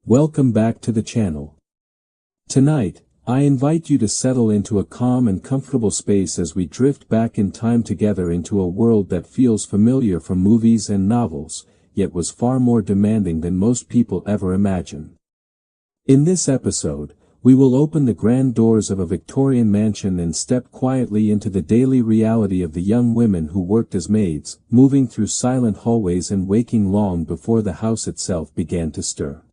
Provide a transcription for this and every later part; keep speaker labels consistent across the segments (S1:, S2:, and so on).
S1: Welcome back to the channel. Tonight, I invite you to settle into a calm and comfortable space as we drift back in time together into a world that feels familiar from movies and novels, yet was far more demanding than most people ever imagine. In this episode, we will open the grand doors of a Victorian mansion and step quietly into the daily reality of the young women who worked as maids, moving through silent hallways and waking long before the house itself began to stir.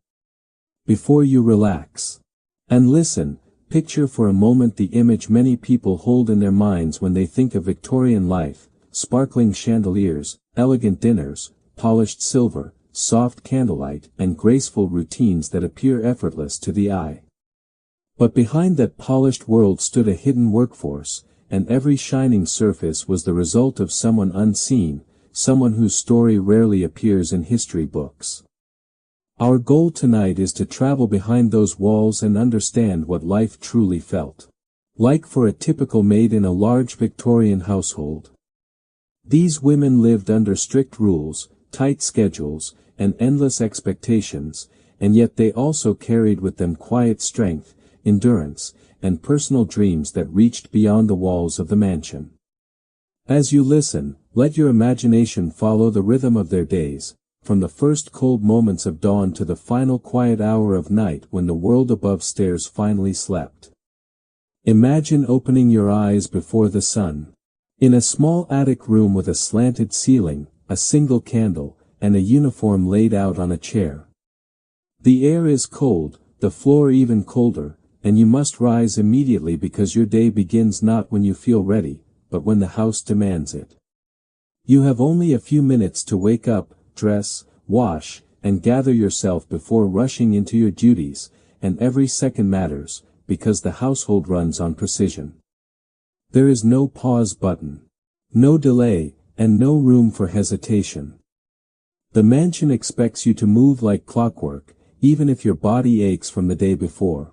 S1: Before you relax and listen, picture for a moment the image many people hold in their minds when they think of Victorian life: sparkling chandeliers, elegant dinners, polished silver, soft candlelight, and graceful routines that appear effortless to the eye. But behind that polished world stood a hidden workforce, and every shining surface was the result of someone unseen, someone whose story rarely appears in history books. Our goal tonight is to travel behind those walls and understand what life truly felt like for a typical maid in a large Victorian household. These women lived under strict rules, tight schedules, and endless expectations, and yet they also carried with them quiet strength, endurance, and personal dreams that reached beyond the walls of the mansion. As you listen, let your imagination follow the rhythm of their days, from the first cold moments of dawn to the final quiet hour of night when the world above stairs finally slept. Imagine opening your eyes before the sun. In a small attic room with a slanted ceiling, a single candle, and a uniform laid out on a chair. The air is cold, the floor even colder, and you must rise immediately because your day begins not when you feel ready, but when the house demands it. You have only a few minutes to wake up, dress, wash, and gather yourself before rushing into your duties, and every second matters, because the household runs on precision. There is no pause button, no delay, and no room for hesitation. The mansion expects you to move like clockwork, even if your body aches from the day before.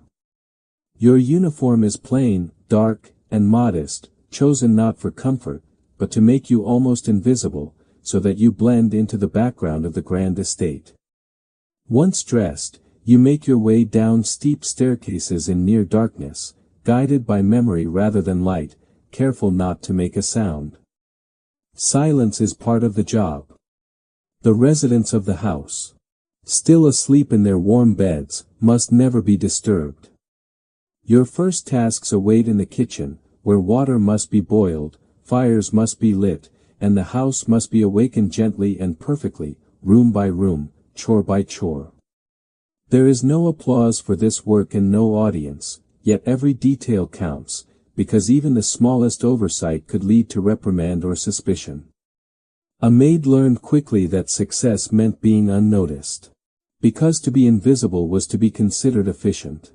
S1: Your uniform is plain, dark, and modest, chosen not for comfort, but to make you almost invisible, so that you blend into the background of the grand estate. Once dressed, you make your way down steep staircases in near darkness, guided by memory rather than light, careful not to make a sound. Silence is part of the job. The residents of the house, still asleep in their warm beds, must never be disturbed. Your first tasks await in the kitchen, where water must be boiled, fires must be lit, and the house must be awakened gently and perfectly, room by room, chore by chore. There is no applause for this work and no audience, yet every detail counts, because even the smallest oversight could lead to reprimand or suspicion. A maid learned quickly that success meant being unnoticed, because to be invisible was to be considered efficient.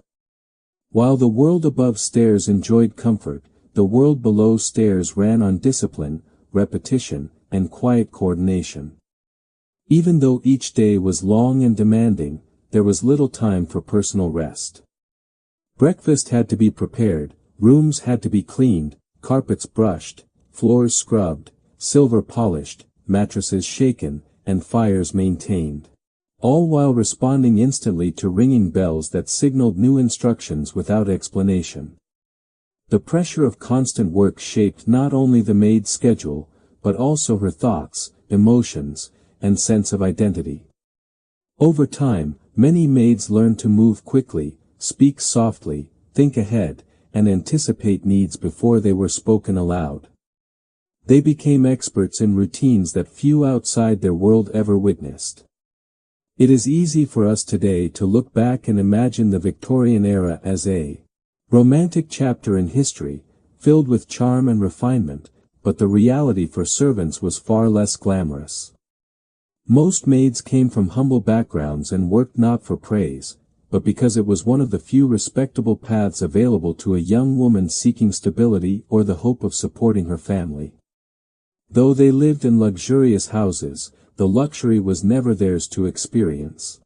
S1: While the world above stairs enjoyed comfort, the world below stairs ran on discipline, repetition, and quiet coordination. Even though each day was long and demanding, there was little time for personal rest. Breakfast had to be prepared, rooms had to be cleaned, carpets brushed, floors scrubbed, silver polished, mattresses shaken, and fires maintained, all while responding instantly to ringing bells that signaled new instructions without explanation. The pressure of constant work shaped not only the maid's schedule, but also her thoughts, emotions, and sense of identity. Over time, many maids learned to move quickly, speak softly, think ahead, and anticipate needs before they were spoken aloud. They became experts in routines that few outside their world ever witnessed. It is easy for us today to look back and imagine the Victorian era as a romantic chapter in history, filled with charm and refinement, but the reality for servants was far less glamorous. Most maids came from humble backgrounds and worked not for praise, but because it was one of the few respectable paths available to a young woman seeking stability or the hope of supporting her family. Though they lived in luxurious houses, the luxury was never theirs to experience.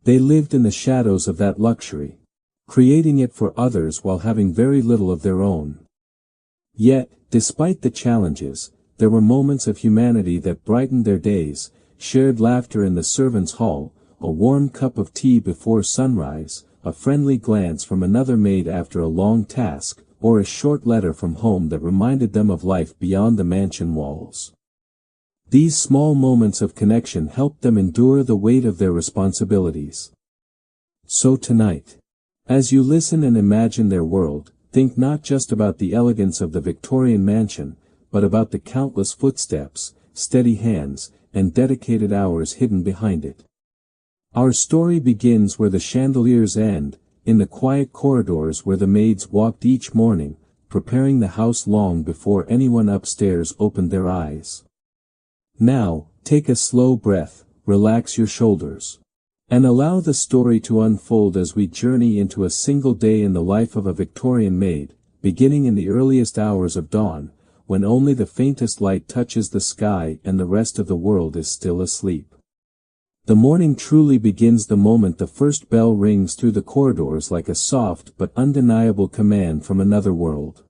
S1: They lived in the shadows of that luxury, creating it for others while having very little of their own. Yet, despite the challenges, there were moments of humanity that brightened their days, shared laughter in the servants' hall, a warm cup of tea before sunrise, a friendly glance from another maid after a long task, or a short letter from home that reminded them of life beyond the mansion walls. These small moments of connection helped them endure the weight of their responsibilities. So tonight, as you listen and imagine their world, think not just about the elegance of the Victorian mansion, but about the countless footsteps, steady hands, and dedicated hours hidden behind it. Our story begins where the chandeliers end, in the quiet corridors where the maids walked each morning, preparing the house long before anyone upstairs opened their eyes. Now, take a slow breath, relax your shoulders, and allow the story to unfold as we journey into a single day in the life of a Victorian maid, beginning in the earliest hours of dawn, when only the faintest light touches the sky and the rest of the world is still asleep. The morning truly begins the moment the first bell rings through the corridors like a soft but undeniable command from another world.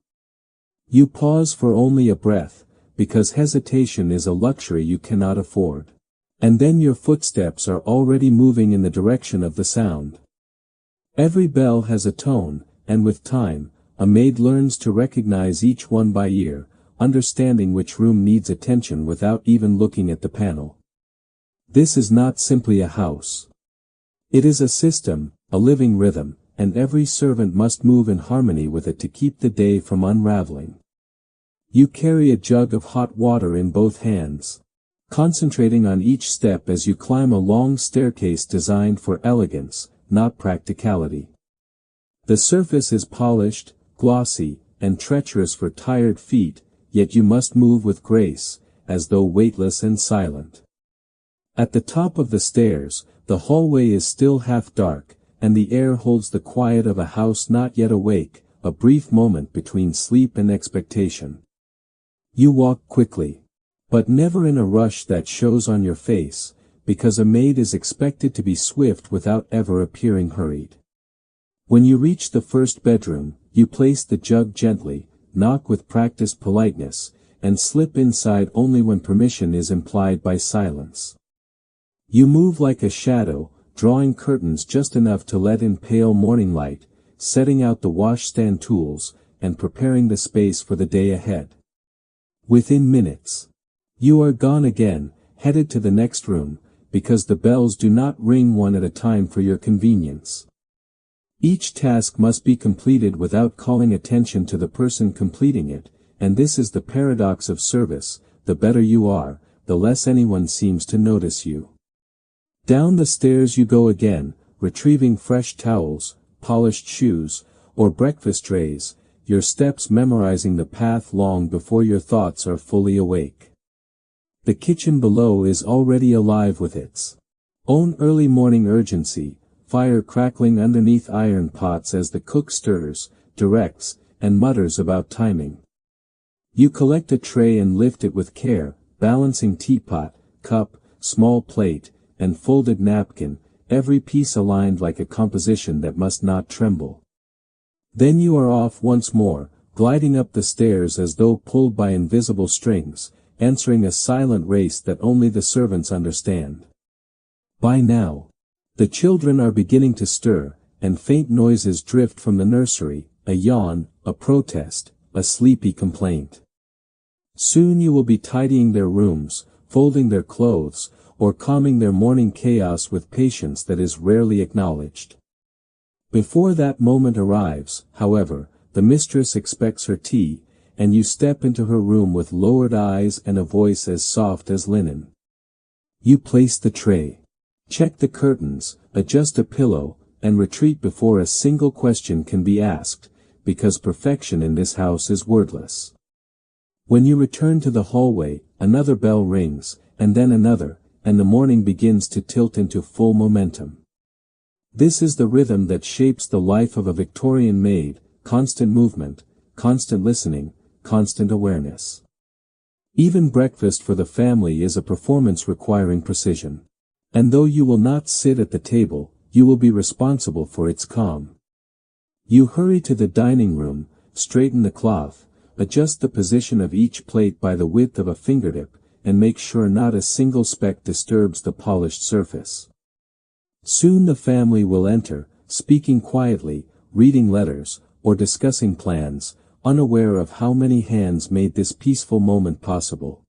S1: You pause for only a breath, because hesitation is a luxury you cannot afford. And then your footsteps are already moving in the direction of the sound. Every bell has a tone, and with time, a maid learns to recognize each one by ear, understanding which room needs attention without even looking at the panel. This is not simply a house. It is a system, a living rhythm, and every servant must move in harmony with it to keep the day from unraveling. You carry a jug of hot water in both hands, concentrating on each step as you climb a long staircase designed for elegance, not practicality. The surface is polished, glossy, and treacherous for tired feet, yet you must move with grace, as though weightless and silent. At the top of the stairs, the hallway is still half dark, and the air holds the quiet of a house not yet awake, a brief moment between sleep and expectation. You walk quickly, but never in a rush that shows on your face, because a maid is expected to be swift without ever appearing hurried. When you reach the first bedroom, you place the jug gently, knock with practiced politeness, and slip inside only when permission is implied by silence. You move like a shadow, drawing curtains just enough to let in pale morning light, setting out the washstand tools, and preparing the space for the day ahead. Within minutes, you are gone again, headed to the next room, because the bells do not ring one at a time for your convenience. Each task must be completed without calling attention to the person completing it, and this is the paradox of service: the better you are, the less anyone seems to notice you. Down the stairs you go again, retrieving fresh towels, polished shoes, or breakfast trays, your steps memorizing the path long before your thoughts are fully awake. The kitchen below is already alive with its own early morning urgency, fire crackling underneath iron pots as the cook stirs, directs, and mutters about timing. You collect a tray and lift it with care, balancing teapot, cup, small plate, and folded napkin, every piece aligned like a composition that must not tremble. Then you are off once more, gliding up the stairs as though pulled by invisible strings, answering a silent race that only the servants understand. By now, the children are beginning to stir, and faint noises drift from the nursery, a yawn, a protest, a sleepy complaint. Soon you will be tidying their rooms, folding their clothes, or calming their morning chaos with patience that is rarely acknowledged. Before that moment arrives, however, the mistress expects her tea, and you step into her room with lowered eyes and a voice as soft as linen. You place the tray, check the curtains, adjust a pillow, and retreat before a single question can be asked, because perfection in this house is wordless. When you return to the hallway, another bell rings, and then another, and the morning begins to tilt into full momentum. This is the rhythm that shapes the life of a Victorian maid: constant movement, constant listening, constant awareness. Even breakfast for the family is a performance requiring precision. And though you will not sit at the table, you will be responsible for its calm. You hurry to the dining room, straighten the cloth, adjust the position of each plate by the width of a fingertip, and make sure not a single speck disturbs the polished surface. Soon the family will enter, speaking quietly, reading letters, or discussing plans, unaware of how many hands made this peaceful moment possible.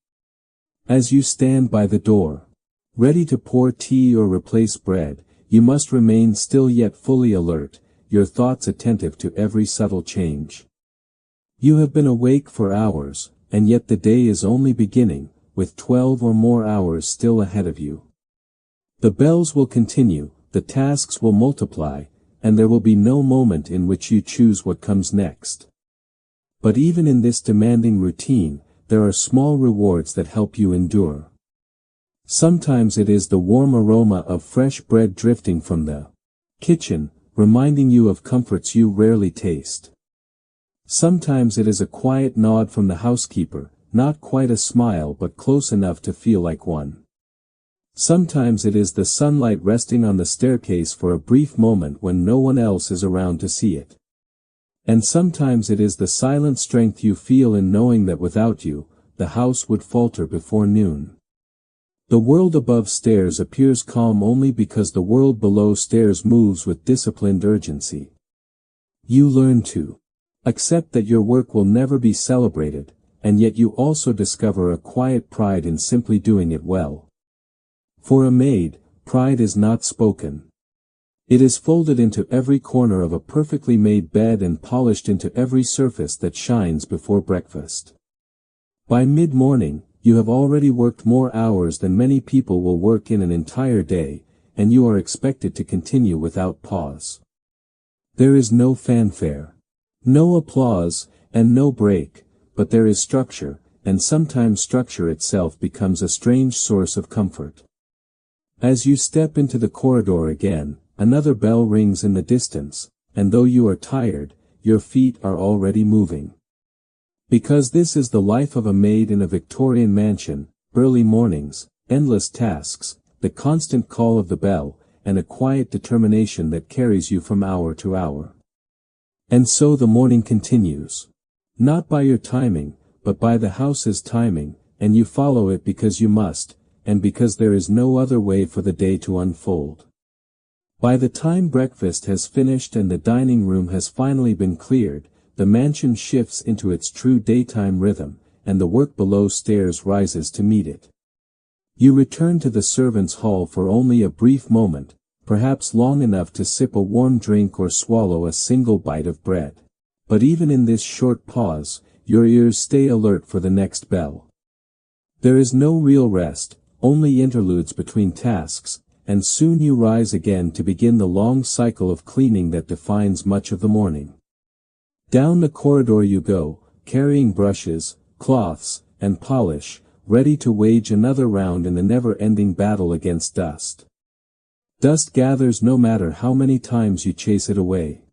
S1: As you stand by the door, ready to pour tea or replace bread, you must remain still yet fully alert, your thoughts attentive to every subtle change. You have been awake for hours, and yet the day is only beginning, with 12 or more hours still ahead of you. The bells will continue, the tasks will multiply, and there will be no moment in which you choose what comes next. But even in this demanding routine, there are small rewards that help you endure. Sometimes it is the warm aroma of fresh bread drifting from the kitchen, reminding you of comforts you rarely taste. Sometimes it is a quiet nod from the housekeeper, not quite a smile but close enough to feel like one. Sometimes it is the sunlight resting on the staircase for a brief moment when no one else is around to see it. And sometimes it is the silent strength you feel in knowing that without you, the house would falter before noon. The world above stairs appears calm only because the world below stairs moves with disciplined urgency. You learn to accept that your work will never be celebrated, and yet you also discover a quiet pride in simply doing it well. For a maid, pride is not spoken. It is folded into every corner of a perfectly made bed and polished into every surface that shines before breakfast. By mid-morning, you have already worked more hours than many people will work in an entire day, and you are expected to continue without pause. There is no fanfare, no applause, and no break, but there is structure, and sometimes structure itself becomes a strange source of comfort. As you step into the corridor again, another bell rings in the distance, and though you are tired, your feet are already moving. Because this is the life of a maid in a Victorian mansion, early mornings, endless tasks, the constant call of the bell, and a quiet determination that carries you from hour to hour. And so the morning continues. Not by your timing, but by the house's timing, and you follow it because you must, and because there is no other way for the day to unfold. By the time breakfast has finished and the dining room has finally been cleared, the mansion shifts into its true daytime rhythm, and the work below stairs rises to meet it. You return to the servants' hall for only a brief moment, perhaps long enough to sip a warm drink or swallow a single bite of bread. But even in this short pause, your ears stay alert for the next bell. There is no real rest, only interludes between tasks, and soon you rise again to begin the long cycle of cleaning that defines much of the morning. Down the corridor you go, carrying brushes, cloths, and polish, ready to wage another round in the never-ending battle against dust. Dust gathers no matter how many times you chase it away,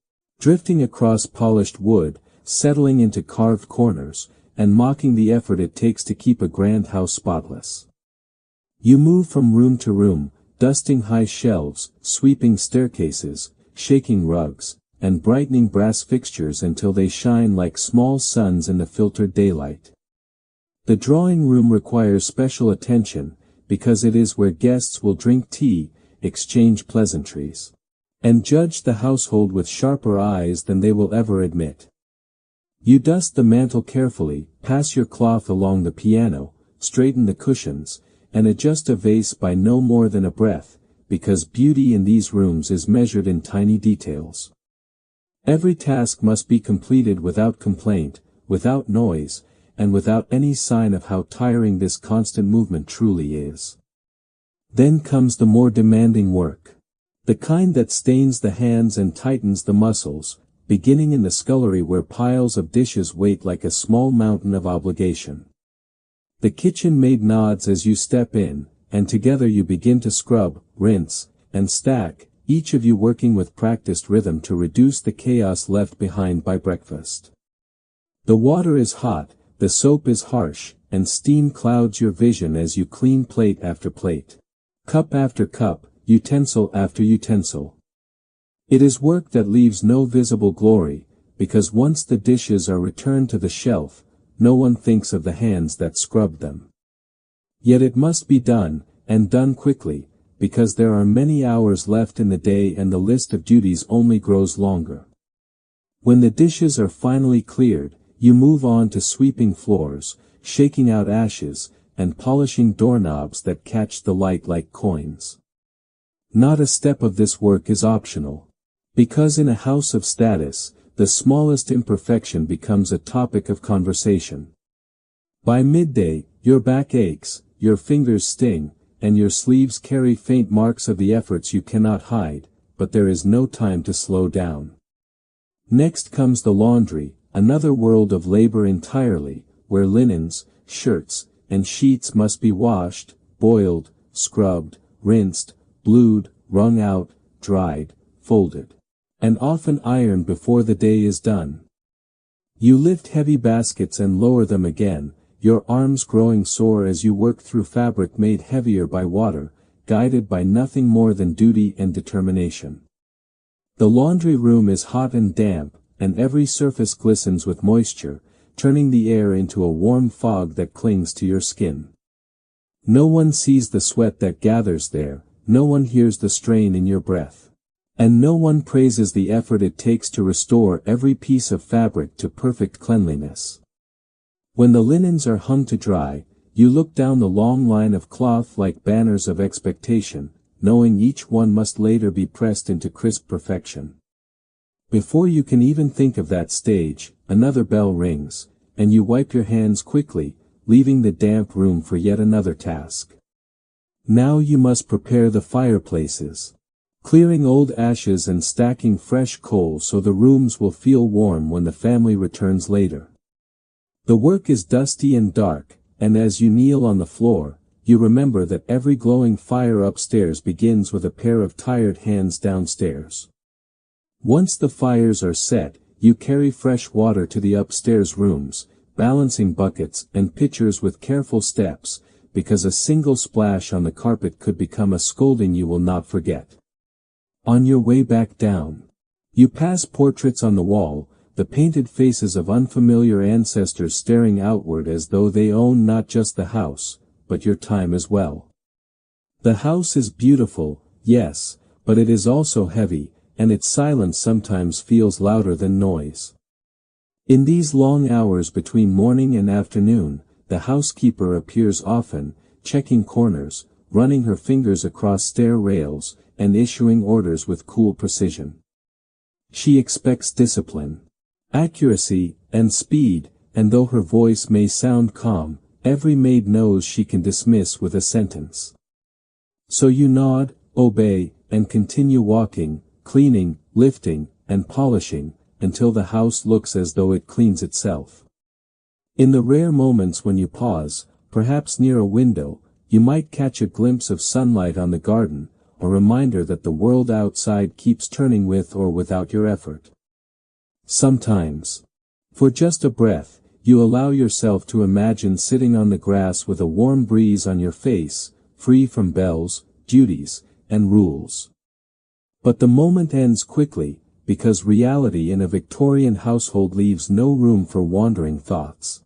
S1: drifting across polished wood, settling into carved corners, and mocking the effort it takes to keep a grand house spotless. You move from room to room, dusting high shelves, sweeping staircases, shaking rugs, and brightening brass fixtures until they shine like small suns in the filtered daylight. The drawing room requires special attention, because it is where guests will drink tea, exchange pleasantries, and judge the household with sharper eyes than they will ever admit. You dust the mantel carefully, pass your cloth along the piano, straighten the cushions, and adjust a vase by no more than a breath, because beauty in these rooms is measured in tiny details. Every task must be completed without complaint, without noise, and without any sign of how tiring this constant movement truly is. Then comes the more demanding work. The kind that stains the hands and tightens the muscles, beginning in the scullery where piles of dishes wait like a small mountain of obligation. The kitchen maid nods as you step in, and together you begin to scrub, rinse, and stack, each of you working with practiced rhythm to reduce the chaos left behind by breakfast. The water is hot, the soap is harsh, and steam clouds your vision as you clean plate after plate, cup after cup, utensil after utensil. It is work that leaves no visible glory, because once the dishes are returned to the shelf, no one thinks of the hands that scrubbed them. Yet it must be done, and done quickly, because there are many hours left in the day and the list of duties only grows longer. When the dishes are finally cleared, you move on to sweeping floors, shaking out ashes, and polishing doorknobs that catch the light like coins. Not a step of this work is optional. Because in a house of status, the smallest imperfection becomes a topic of conversation. By midday, your back aches, your fingers sting, and your sleeves carry faint marks of the efforts you cannot hide, but there is no time to slow down. Next comes the laundry, another world of labor entirely, where linens, shirts, and sheets must be washed, boiled, scrubbed, rinsed, blued, wrung out, dried, folded, and often ironed before the day is done. You lift heavy baskets and lower them again, your arms growing sore as you work through fabric made heavier by water, guided by nothing more than duty and determination. The laundry room is hot and damp, and every surface glistens with moisture, turning the air into a warm fog that clings to your skin. No one sees the sweat that gathers there, no one hears the strain in your breath. And no one praises the effort it takes to restore every piece of fabric to perfect cleanliness. When the linens are hung to dry, you look down the long line of cloth like banners of expectation, knowing each one must later be pressed into crisp perfection. Before you can even think of that stage, another bell rings, and you wipe your hands quickly, leaving the damp room for yet another task. Now you must prepare the fireplaces, clearing old ashes and stacking fresh coal so the rooms will feel warm when the family returns later. The work is dusty and dark, and as you kneel on the floor, you remember that every glowing fire upstairs begins with a pair of tired hands downstairs. Once the fires are set, you carry fresh water to the upstairs rooms, balancing buckets and pitchers with careful steps, because a single splash on the carpet could become a scolding you will not forget. On your way back down, you pass portraits on the wall, the painted faces of unfamiliar ancestors staring outward as though they own not just the house, but your time as well. The house is beautiful, yes, but it is also heavy, and its silence sometimes feels louder than noise. In these long hours between morning and afternoon, the housekeeper appears often, checking corners, running her fingers across stair rails, and issuing orders with cool precision. She expects discipline, accuracy, and speed, and though her voice may sound calm, every maid knows she can dismiss with a sentence. So you nod, obey, and continue walking, cleaning, lifting, and polishing, until the house looks as though it cleans itself. In the rare moments when you pause, perhaps near a window, you might catch a glimpse of sunlight on the garden, a reminder that the world outside keeps turning with or without your effort. Sometimes, for just a breath, you allow yourself to imagine sitting on the grass with a warm breeze on your face, free from bells, duties, and rules. But the moment ends quickly, because reality in a Victorian household leaves no room for wandering thoughts.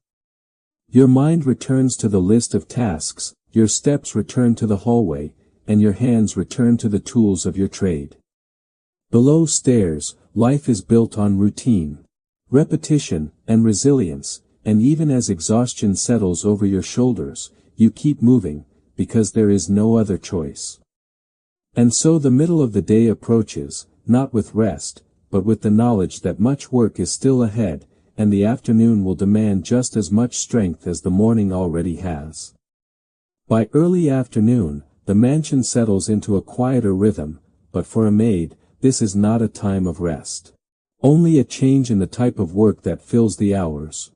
S1: Your mind returns to the list of tasks, your steps return to the hallway, and your hands return to the tools of your trade. Below stairs, life is built on routine, repetition, and resilience, and even as exhaustion settles over your shoulders, you keep moving, because there is no other choice. And so the middle of the day approaches, not with rest, but with the knowledge that much work is still ahead, and the afternoon will demand just as much strength as the morning already has. By early afternoon, the mansion settles into a quieter rhythm, but for a maid, this is not a time of rest. Only a change in the type of work that fills the hours.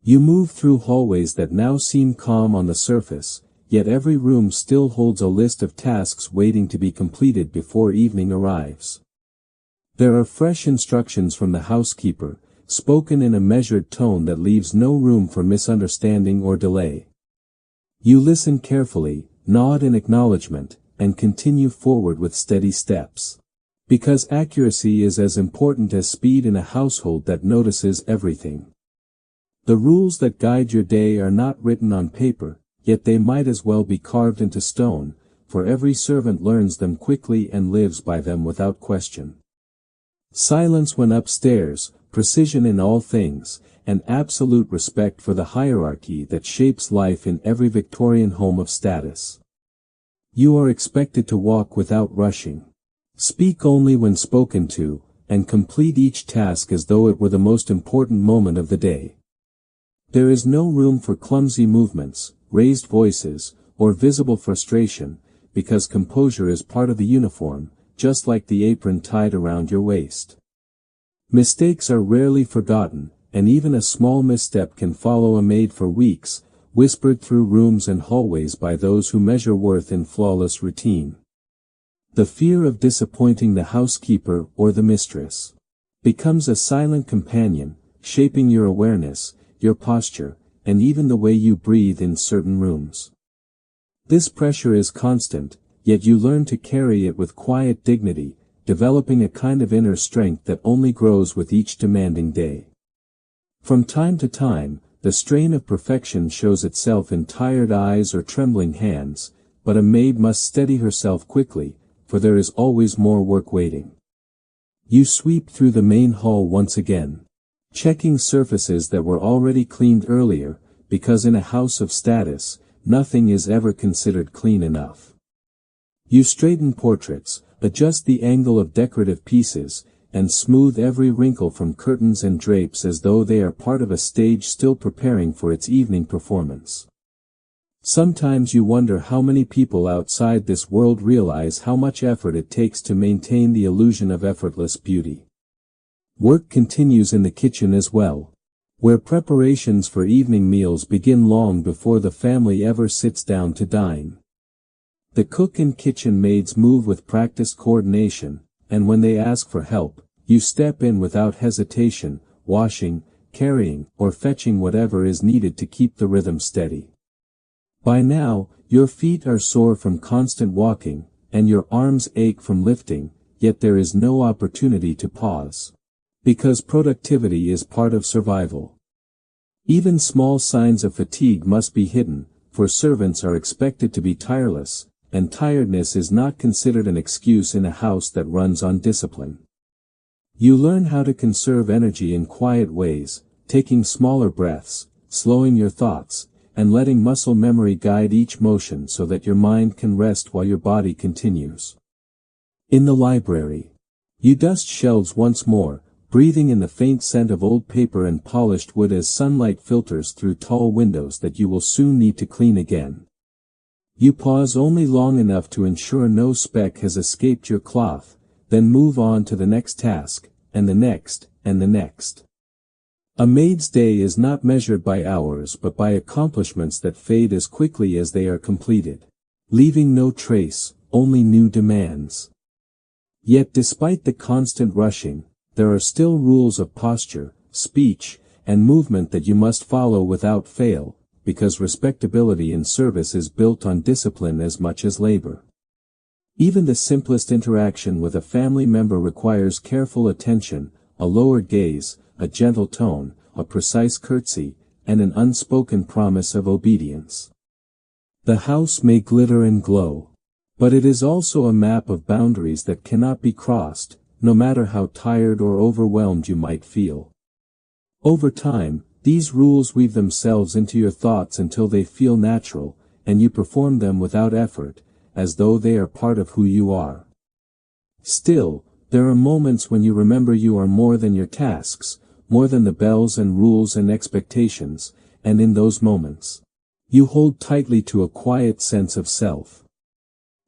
S1: You move through hallways that now seem calm on the surface, yet every room still holds a list of tasks waiting to be completed before evening arrives. There are fresh instructions from the housekeeper, spoken in a measured tone that leaves no room for misunderstanding or delay. You listen carefully, nod in acknowledgement, and continue forward with steady steps. Because accuracy is as important as speed in a household that notices everything. The rules that guide your day are not written on paper, yet they might as well be carved into stone, for every servant learns them quickly and lives by them without question. Silence when upstairs, precision in all things, and absolute respect for the hierarchy that shapes life in every Victorian home of status. You are expected to walk without rushing. Speak only when spoken to, and complete each task as though it were the most important moment of the day. There is no room for clumsy movements, raised voices, or visible frustration, because composure is part of the uniform, just like the apron tied around your waist. Mistakes are rarely forgotten, and even a small misstep can follow a maid for weeks, whispered through rooms and hallways by those who measure worth in flawless routine. The fear of disappointing the housekeeper or the mistress becomes a silent companion, shaping your awareness, your posture, and even the way you breathe in certain rooms. This pressure is constant, yet you learn to carry it with quiet dignity, developing a kind of inner strength that only grows with each demanding day. From time to time, the strain of perfection shows itself in tired eyes or trembling hands, but a maid must steady herself quickly, for there is always more work waiting. You sweep through the main hall once again, checking surfaces that were already cleaned earlier, because in a house of status, nothing is ever considered clean enough. You straighten portraits, adjust the angle of decorative pieces, and smooth every wrinkle from curtains and drapes as though they are part of a stage still preparing for its evening performance. Sometimes you wonder how many people outside this world realize how much effort it takes to maintain the illusion of effortless beauty. Work continues in the kitchen as well, where preparations for evening meals begin long before the family ever sits down to dine. The cook and kitchen maids move with practiced coordination, and when they ask for help, you step in without hesitation, washing, carrying, or fetching whatever is needed to keep the rhythm steady. By now, your feet are sore from constant walking, and your arms ache from lifting, yet there is no opportunity to pause. Because productivity is part of survival. Even small signs of fatigue must be hidden, for servants are expected to be tireless, and tiredness is not considered an excuse in a house that runs on discipline. You learn how to conserve energy in quiet ways, taking smaller breaths, slowing your thoughts, and letting muscle memory guide each motion so that your mind can rest while your body continues. In the library, you dust shelves once more, breathing in the faint scent of old paper and polished wood as sunlight filters through tall windows that you will soon need to clean again. You pause only long enough to ensure no speck has escaped your cloth, then move on to the next task, and the next, and the next. A maid's day is not measured by hours but by accomplishments that fade as quickly as they are completed, leaving no trace, only new demands. Yet despite the constant rushing, there are still rules of posture, speech, and movement that you must follow without fail, because respectability in service is built on discipline as much as labor. Even the simplest interaction with a family member requires careful attention, a lowered gaze, a gentle tone, a precise curtsy, and an unspoken promise of obedience. The house may glitter and glow, but it is also a map of boundaries that cannot be crossed, no matter how tired or overwhelmed you might feel. Over time, these rules weave themselves into your thoughts until they feel natural, and you perform them without effort, as though they are part of who you are. Still, there are moments when you remember you are more than your tasks, more than the bells and rules and expectations, and in those moments, you hold tightly to a quiet sense of self.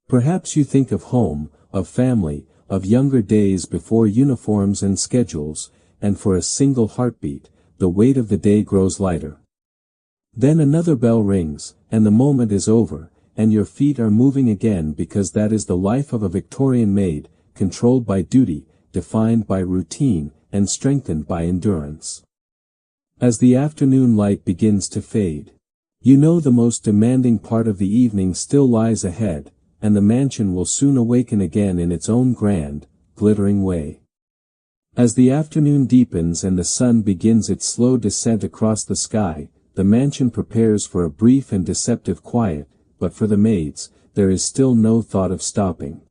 S1: Perhaps you think of home, of family, of younger days before uniforms and schedules, and for a single heartbeat, the weight of the day grows lighter. Then another bell rings, and the moment is over, and your feet are moving again because that is the life of a Victorian maid, controlled by duty, defined by routine, and strengthened by endurance. As the afternoon light begins to fade, you know the most demanding part of the evening still lies ahead, and the mansion will soon awaken again in its own grand, glittering way. As the afternoon deepens and the sun begins its slow descent across the sky, the mansion prepares for a brief and deceptive quiet, but for the maids, there is still no thought of stopping.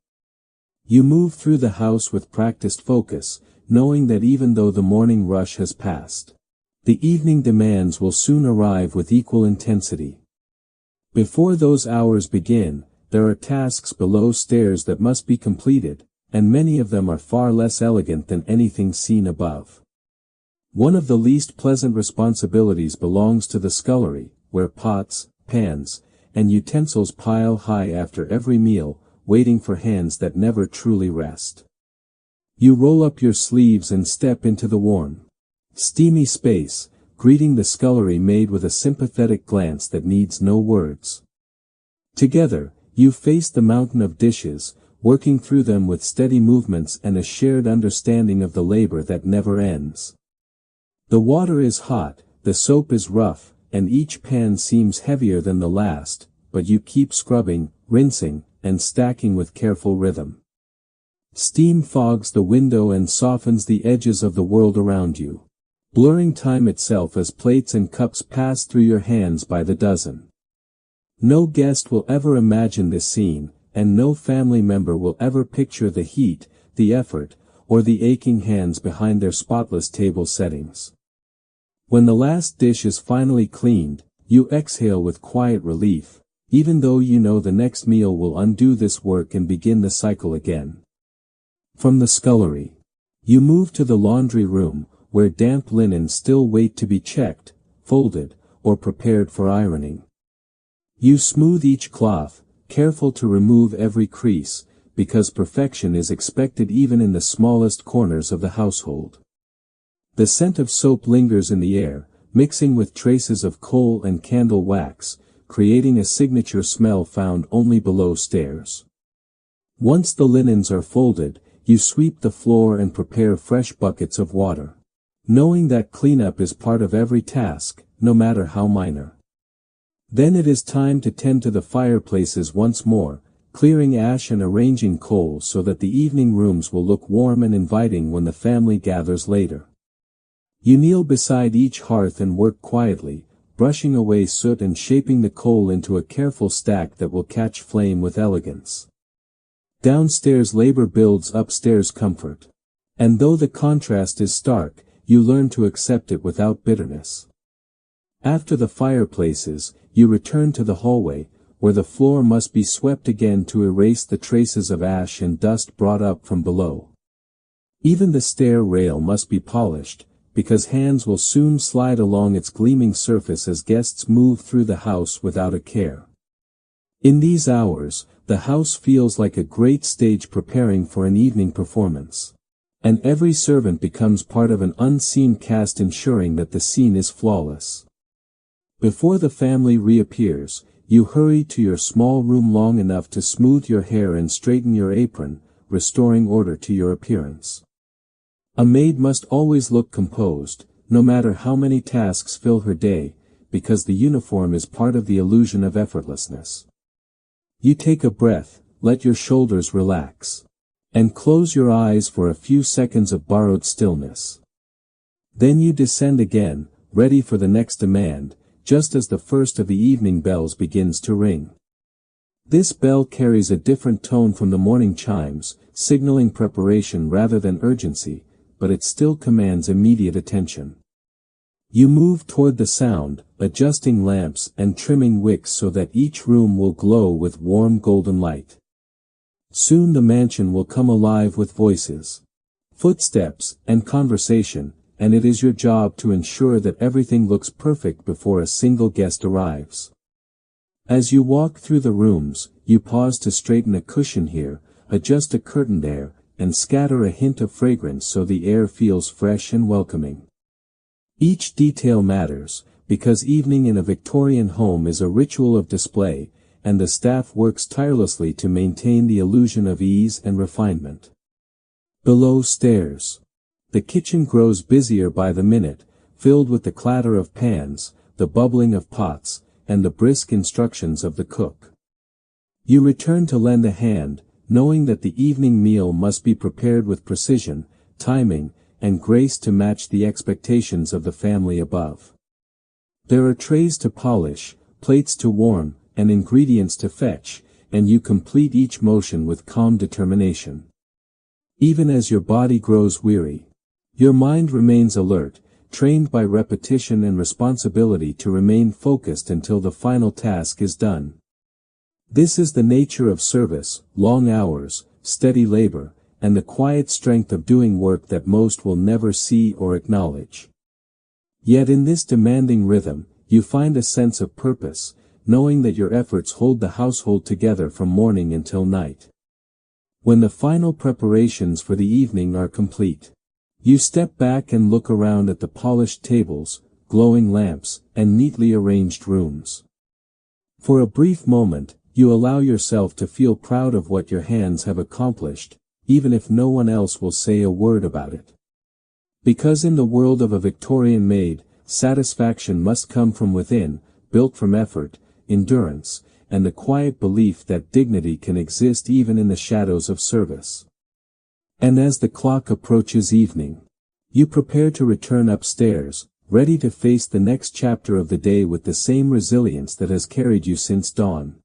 S1: You move through the house with practiced focus, knowing that even though the morning rush has passed, the evening demands will soon arrive with equal intensity. Before those hours begin, there are tasks below stairs that must be completed, and many of them are far less elegant than anything seen above. One of the least pleasant responsibilities belongs to the scullery, where pots, pans, and utensils pile high after every meal, waiting for hands that never truly rest. You roll up your sleeves and step into the warm, steamy space, greeting the scullery maid with a sympathetic glance that needs no words. Together, you face the mountain of dishes, working through them with steady movements and a shared understanding of the labor that never ends. The water is hot, the soap is rough, and each pan seems heavier than the last, but you keep scrubbing, rinsing, and stacking with careful rhythm. Steam fogs the window and softens the edges of the world around you, blurring time itself as plates and cups pass through your hands by the dozen. No guest will ever imagine this scene, and no family member will ever picture the heat, the effort, or the aching hands behind their spotless table settings. When the last dish is finally cleaned, you exhale with quiet relief, even though you know the next meal will undo this work and begin the cycle again. From the scullery, you move to the laundry room, where damp linen still wait to be checked, folded, or prepared for ironing. You smooth each cloth, careful to remove every crease, because perfection is expected even in the smallest corners of the household. The scent of soap lingers in the air, mixing with traces of coal and candle wax, creating a signature smell found only below stairs. Once the linens are folded, you sweep the floor and prepare fresh buckets of water, knowing that cleanup is part of every task, no matter how minor. Then it is time to tend to the fireplaces once more, clearing ash and arranging coal so that the evening rooms will look warm and inviting when the family gathers later. You kneel beside each hearth and work quietly, brushing away soot and shaping the coal into a careful stack that will catch flame with elegance. Downstairs labor builds upstairs comfort. And though the contrast is stark, you learn to accept it without bitterness. After the fireplaces, you return to the hallway, where the floor must be swept again to erase the traces of ash and dust brought up from below. Even the stair rail must be polished, because hands will soon slide along its gleaming surface as guests move through the house without a care. In these hours, the house feels like a great stage preparing for an evening performance. And every servant becomes part of an unseen cast ensuring that the scene is flawless. Before the family reappears, you hurry to your small room long enough to smooth your hair and straighten your apron, restoring order to your appearance. A maid must always look composed, no matter how many tasks fill her day, because the uniform is part of the illusion of effortlessness. You take a breath, let your shoulders relax, and close your eyes for a few seconds of borrowed stillness. Then you descend again, ready for the next demand, just as the first of the evening bells begins to ring. This bell carries a different tone from the morning chimes, signaling preparation rather than urgency, but it still commands immediate attention. You move toward the sound, adjusting lamps and trimming wicks so that each room will glow with warm golden light. Soon the mansion will come alive with voices, footsteps, and conversation, and it is your job to ensure that everything looks perfect before a single guest arrives. As you walk through the rooms, you pause to straighten a cushion here, adjust a curtain there, and scatter a hint of fragrance so the air feels fresh and welcoming. Each detail matters, because evening in a Victorian home is a ritual of display, and the staff works tirelessly to maintain the illusion of ease and refinement. Below stairs, the kitchen grows busier by the minute, filled with the clatter of pans, the bubbling of pots, and the brisk instructions of the cook. You return to lend a hand, knowing that the evening meal must be prepared with precision, timing, and grace to match the expectations of the family above. There are trays to polish, plates to warm, and ingredients to fetch, and you complete each motion with calm determination. Even as your body grows weary, your mind remains alert, trained by repetition and responsibility to remain focused until the final task is done. This is the nature of service: long hours, steady labor, and the quiet strength of doing work that most will never see or acknowledge. Yet in this demanding rhythm, you find a sense of purpose, knowing that your efforts hold the household together from morning until night. When the final preparations for the evening are complete, you step back and look around at the polished tables, glowing lamps, and neatly arranged rooms. For a brief moment, you allow yourself to feel proud of what your hands have accomplished, even if no one else will say a word about it. Because in the world of a Victorian maid, satisfaction must come from within, built from effort, endurance, and the quiet belief that dignity can exist even in the shadows of service. And as the clock approaches evening, you prepare to return upstairs, ready to face the next chapter of the day with the same resilience that has carried you since dawn.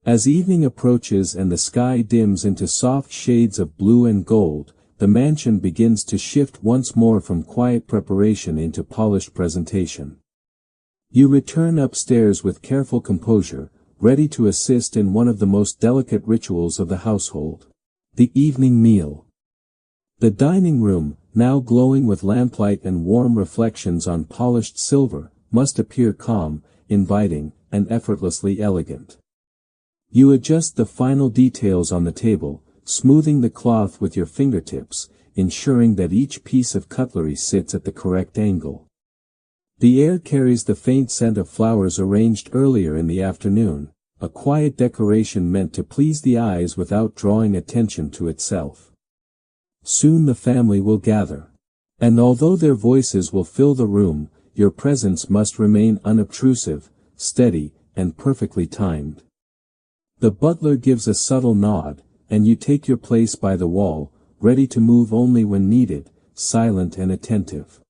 S1: As evening approaches and the sky dims into soft shades of blue and gold, the mansion begins to shift once more from quiet preparation into polished presentation. You return upstairs with careful composure, ready to assist in one of the most delicate rituals of the household: the evening meal. The dining room, now glowing with lamplight and warm reflections on polished silver, must appear calm, inviting, and effortlessly elegant. You adjust the final details on the table, smoothing the cloth with your fingertips, ensuring that each piece of cutlery sits at the correct angle. The air carries the faint scent of flowers arranged earlier in the afternoon, a quiet decoration meant to please the eyes without drawing attention to itself. Soon the family will gather. And although their voices will fill the room, your presence must remain unobtrusive, steady, and perfectly timed. The butler gives a subtle nod, and you take your place by the wall, ready to move only when needed, silent and attentive.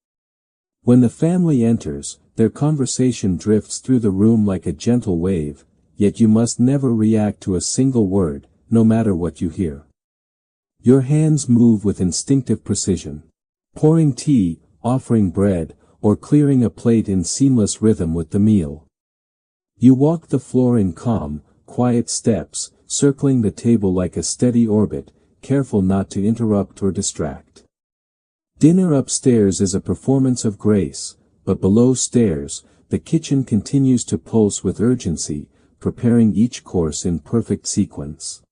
S1: When the family enters, their conversation drifts through the room like a gentle wave, yet you must never react to a single word, no matter what you hear. Your hands move with instinctive precision, pouring tea, offering bread, or clearing a plate in seamless rhythm with the meal. You walk the floor in calm, quiet steps, circling the table like a steady orbit, careful not to interrupt or distract. Dinner upstairs is a performance of grace, but below stairs, the kitchen continues to pulse with urgency, preparing each course in perfect sequence.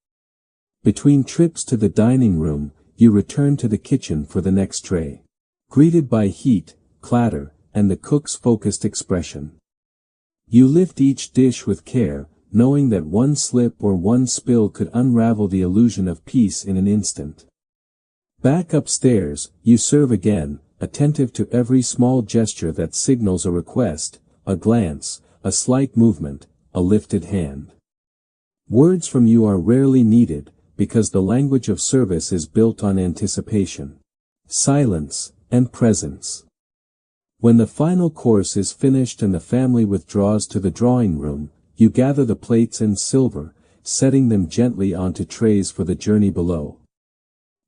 S1: Between trips to the dining room, you return to the kitchen for the next tray, greeted by heat, clatter, and the cook's focused expression. You lift each dish with care, knowing that one slip or one spill could unravel the illusion of peace in an instant. Back upstairs, you serve again, attentive to every small gesture that signals a request, a glance, a slight movement, a lifted hand. Words from you are rarely needed, because the language of service is built on anticipation, silence, and presence. When the final course is finished and the family withdraws to the drawing room, you gather the plates and silver, setting them gently onto trays for the journey below.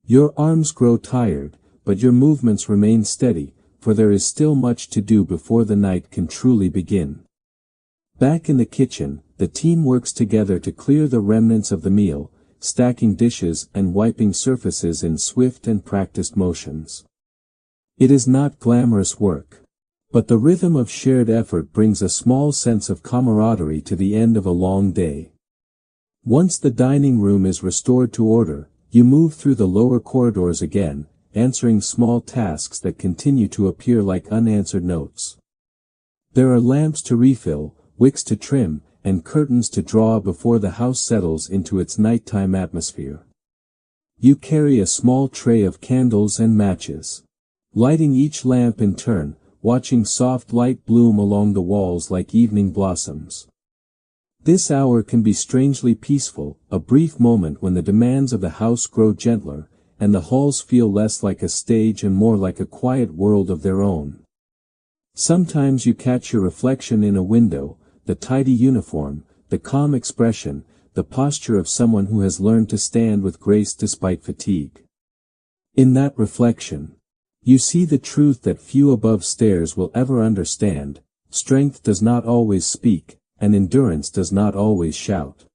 S1: Your arms grow tired, but your movements remain steady, for there is still much to do before the night can truly begin. Back in the kitchen, the team works together to clear the remnants of the meal, stacking dishes and wiping surfaces in swift and practiced motions. It is not glamorous work, but the rhythm of shared effort brings a small sense of camaraderie to the end of a long day. Once the dining room is restored to order, you move through the lower corridors again, answering small tasks that continue to appear like unanswered notes. There are lamps to refill, wicks to trim, and curtains to draw before the house settles into its nighttime atmosphere. You carry a small tray of candles and matches, lighting each lamp in turn, watching soft light bloom along the walls like evening blossoms. This hour can be strangely peaceful, a brief moment when the demands of the house grow gentler, and the halls feel less like a stage and more like a quiet world of their own. Sometimes you catch your reflection in a window, the tidy uniform, the calm expression, the the posture of someone who has learned to stand with grace despite fatigue. In that reflection, you see the truth that few above stairs will ever understand: strength does not always speak, and endurance does not always shout.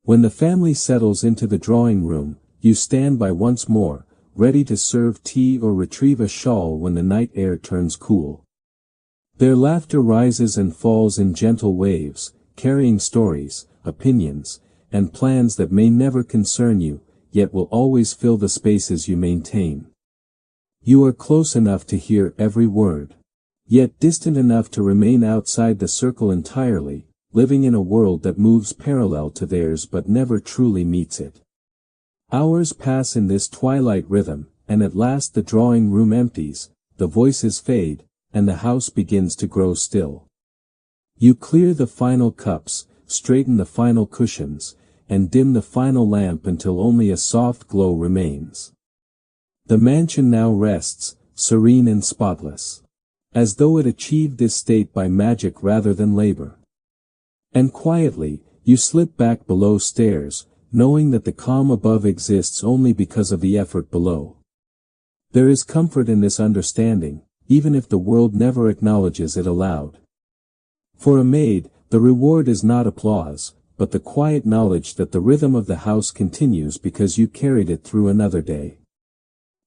S1: When the family settles into the drawing room, you stand by once more, ready to serve tea or retrieve a shawl when the night air turns cool. Their laughter rises and falls in gentle waves, carrying stories, opinions, and plans that may never concern you, yet will always fill the spaces you maintain. You are close enough to hear every word, yet distant enough to remain outside the circle entirely, living in a world that moves parallel to theirs but never truly meets it. Hours pass in this twilight rhythm, and at last the drawing room empties, the voices fade, and the house begins to grow still. You clear the final cups, straighten the final cushions, and dim the final lamp until only a soft glow remains. The mansion now rests, serene and spotless, as though it achieved this state by magic rather than labor. And quietly, you slip back below stairs, knowing that the calm above exists only because of the effort below. There is comfort in this understanding, even if the world never acknowledges it aloud. For a maid, the reward is not applause, but the quiet knowledge that the rhythm of the house continues because you carried it through another day.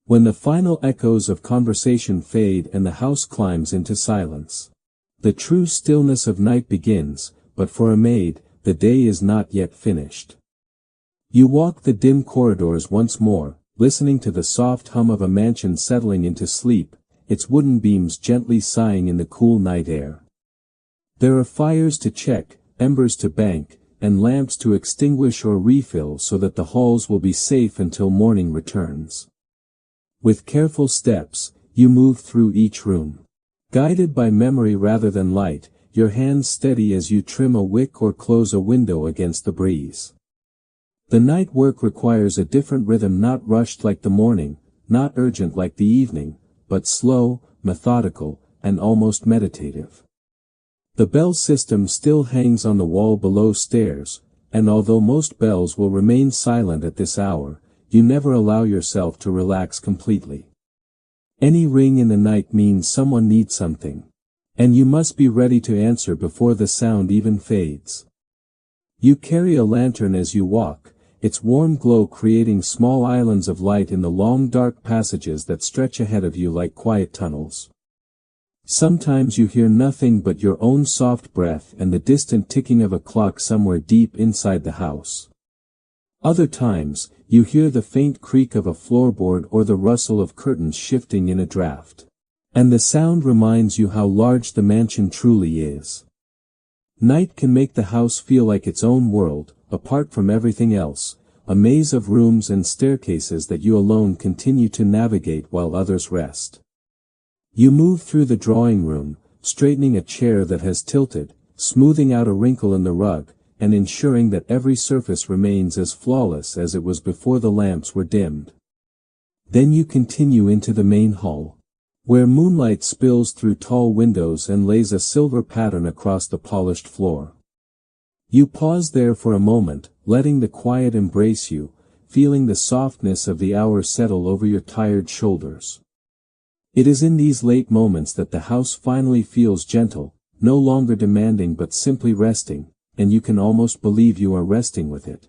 S1: When the final echoes of conversation fade and the house climbs into silence, the true stillness of night begins, but for a maid, the day is not yet finished. You walk the dim corridors once more, listening to the soft hum of a mansion settling into sleep, its wooden beams gently sighing in the cool night air. There are fires to check, embers to bank, and lamps to extinguish or refill so that the halls will be safe until morning returns. With careful steps, you move through each room, guided by memory rather than light, your hands steady as you trim a wick or close a window against the breeze. The night work requires a different rhythm, not rushed like the morning, not urgent like the evening, but slow, methodical, and almost meditative. The bell system still hangs on the wall below stairs, and although most bells will remain silent at this hour, you never allow yourself to relax completely. Any ring in the night means someone needs something, and you must be ready to answer before the sound even fades. You carry a lantern as you walk, its warm glow creating small islands of light in the long dark passages that stretch ahead of you like quiet tunnels. Sometimes you hear nothing but your own soft breath and the distant ticking of a clock somewhere deep inside the house. Other times, you hear the faint creak of a floorboard or the rustle of curtains shifting in a draft. And the sound reminds you how large the mansion truly is. Night can make the house feel like its own world, apart from everything else, a maze of rooms and staircases that you alone continue to navigate while others rest. You move through the drawing room, straightening a chair that has tilted, smoothing out a wrinkle in the rug, and ensuring that every surface remains as flawless as it was before the lamps were dimmed. Then you continue into the main hall, where moonlight spills through tall windows and lays a silver pattern across the polished floor. You pause there for a moment, letting the quiet embrace you, feeling the softness of the hours settle over your tired shoulders. It is in these late moments that the house finally feels gentle, no longer demanding but simply resting, and you can almost believe you are resting with it.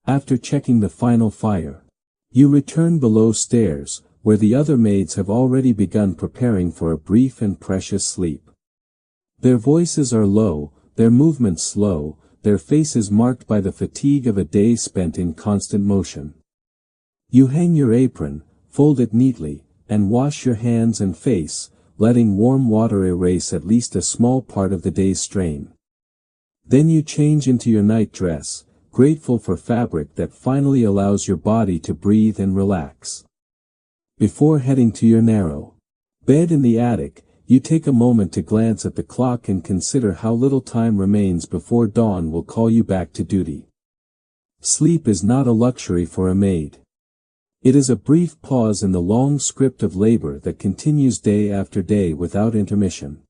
S1: After checking the final fire, you return below stairs, where the other maids have already begun preparing for a brief and precious sleep. Their voices are low, their movements slow, their faces marked by the fatigue of a day spent in constant motion. You hang your apron, fold it neatly, and wash your hands and face, letting warm water erase at least a small part of the day's strain. Then you change into your night dress, grateful for fabric that finally allows your body to breathe and relax. Before heading to your narrow bed in the attic, you take a moment to glance at the clock and consider how little time remains before dawn will call you back to duty. Sleep is not a luxury for a maid. It is a brief pause in the long script of labor that continues day after day without intermission.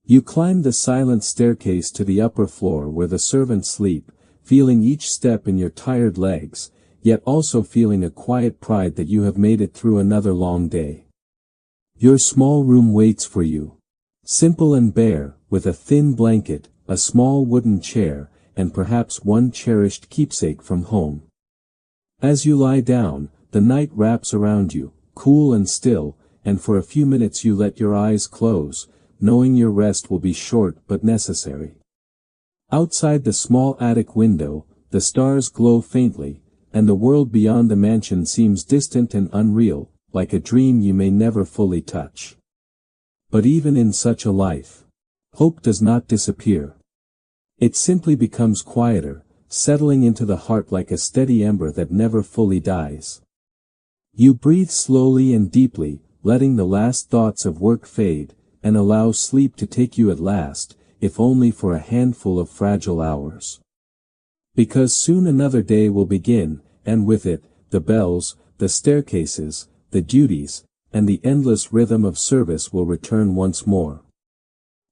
S1: You climb the silent staircase to the upper floor where the servants sleep, feeling each step in your tired legs, yet also feeling a quiet pride that you have made it through another long day. Your small room waits for you. Simple and bare, with a thin blanket, a small wooden chair, and perhaps one cherished keepsake from home. As you lie down, the night wraps around you, cool and still, and for a few minutes you let your eyes close, knowing your rest will be short but necessary. Outside the small attic window, the stars glow faintly, and the world beyond the mansion seems distant and unreal, like a dream you may never fully touch. But even in such a life, hope does not disappear. It simply becomes quieter, settling into the heart like a steady ember that never fully dies. You breathe slowly and deeply, letting the last thoughts of work fade, and allow sleep to take you at last, if only for a handful of fragile hours. Because soon another day will begin, and with it, the bells, the staircases, the duties, and the endless rhythm of service will return once more.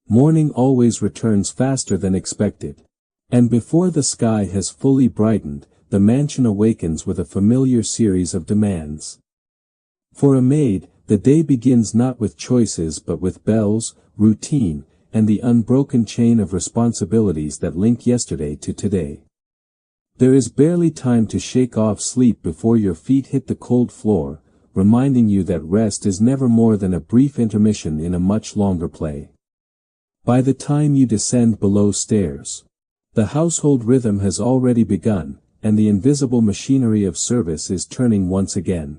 S1: Morning always returns faster than expected. And before the sky has fully brightened, the mansion awakens with a familiar series of demands. For a maid, the day begins not with choices but with bells, routine, and the unbroken chain of responsibilities that link yesterday to today. There is barely time to shake off sleep before your feet hit the cold floor, reminding you that rest is never more than a brief intermission in a much longer play. By the time you descend below stairs, the household rhythm has already begun, and the invisible machinery of service is turning once again.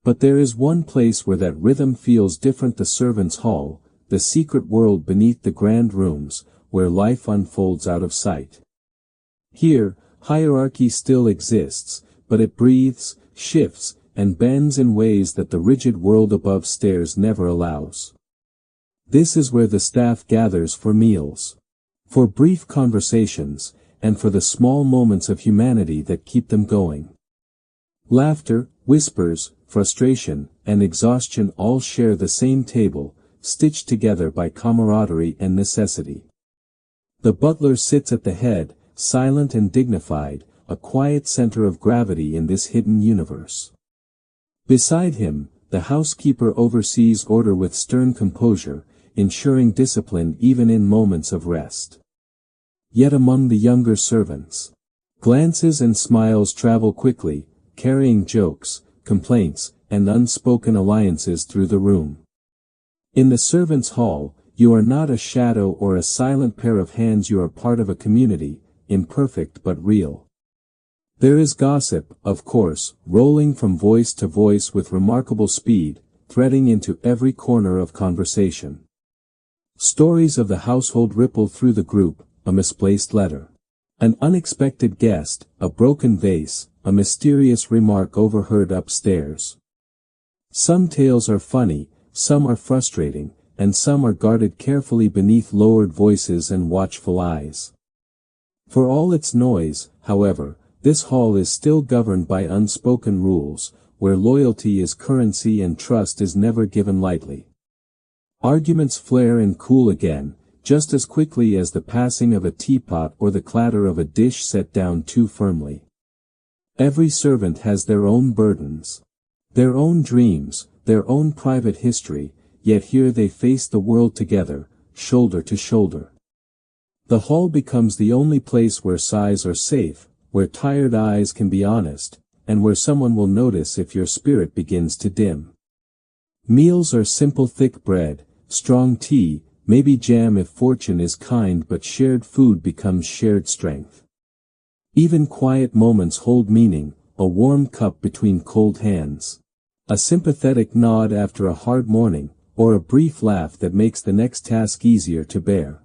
S1: But there is one place where that rhythm feels different: the servants' hall, the secret world beneath the grand rooms, where life unfolds out of sight. Here, hierarchy still exists, but it breathes, shifts, and bends in ways that the rigid world above stairs never allows. This is where the staff gathers for meals, for brief conversations, and for the small moments of humanity that keep them going. Laughter, whispers, frustration, and exhaustion all share the same table, stitched together by camaraderie and necessity. The butler sits at the head, silent and dignified, a quiet center of gravity in this hidden universe. Beside him, the housekeeper oversees order with stern composure, ensuring discipline even in moments of rest. Yet among the younger servants, glances and smiles travel quickly, carrying jokes, complaints, and unspoken alliances through the room. In the servants' hall, you are not a shadow or a silent pair of hands, you are part of a community, imperfect but real. There is gossip, of course, rolling from voice to voice with remarkable speed, threading into every corner of conversation. Stories of the household ripple through the group: a misplaced letter, an unexpected guest, a broken vase, a mysterious remark overheard upstairs. Some tales are funny, some are frustrating, and some are guarded carefully beneath lowered voices and watchful eyes. For all its noise, however, this hall is still governed by unspoken rules, where loyalty is currency and trust is never given lightly. Arguments flare and cool again, just as quickly as the passing of a teapot or the clatter of a dish set down too firmly. Every servant has their own burdens, their own dreams, their own private history, yet here they face the world together, shoulder to shoulder. The hall becomes the only place where sighs are safe, where tired eyes can be honest, and where someone will notice if your spirit begins to dim. Meals are simple: thick bread, strong tea, maybe jam if fortune is kind, but shared food becomes shared strength. Even quiet moments hold meaning: a warm cup between cold hands, a sympathetic nod after a hard morning, or a brief laugh that makes the next task easier to bear.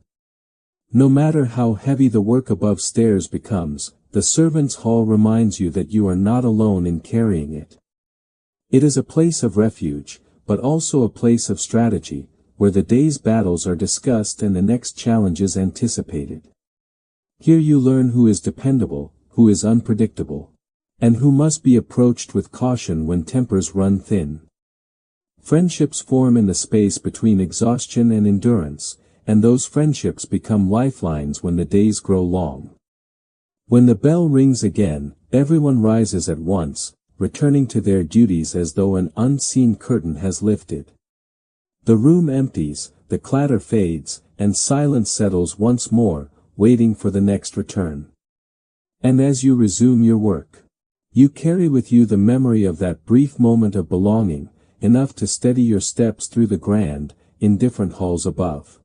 S1: No matter how heavy the work above stairs becomes, the servants' hall reminds you that you are not alone in carrying it. It is a place of refuge, but also a place of strategy, where the day's battles are discussed and the next challenges anticipated. Here you learn who is dependable, who is unpredictable, and who must be approached with caution when tempers run thin. Friendships form in the space between exhaustion and endurance, and those friendships become lifelines when the days grow long. When the bell rings again, everyone rises at once, returning to their duties as though an unseen curtain has lifted. The room empties, the clatter fades, and silence settles once more, waiting for the next return. And as you resume your work, you carry with you the memory of that brief moment of belonging, enough to steady your steps through the grand, indifferent halls above.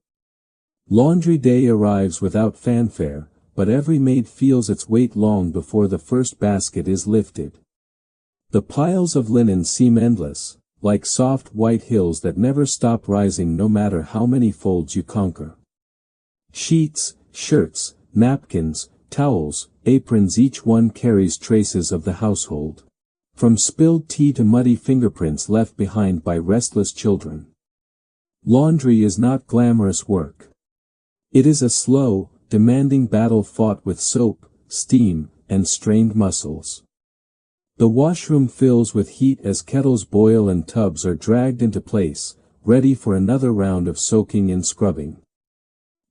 S1: Laundry day arrives without fanfare, but every maid feels its weight long before the first basket is lifted. The piles of linen seem endless, like soft white hills that never stop rising no matter how many folds you conquer. Sheets, shirts, napkins, towels, aprons, each one carries traces of the household. From spilled tea to muddy fingerprints left behind by restless children. Laundry is not glamorous work. It is a slow, demanding battle fought with soap, steam, and strained muscles. The washroom fills with heat as kettles boil and tubs are dragged into place, ready for another round of soaking and scrubbing.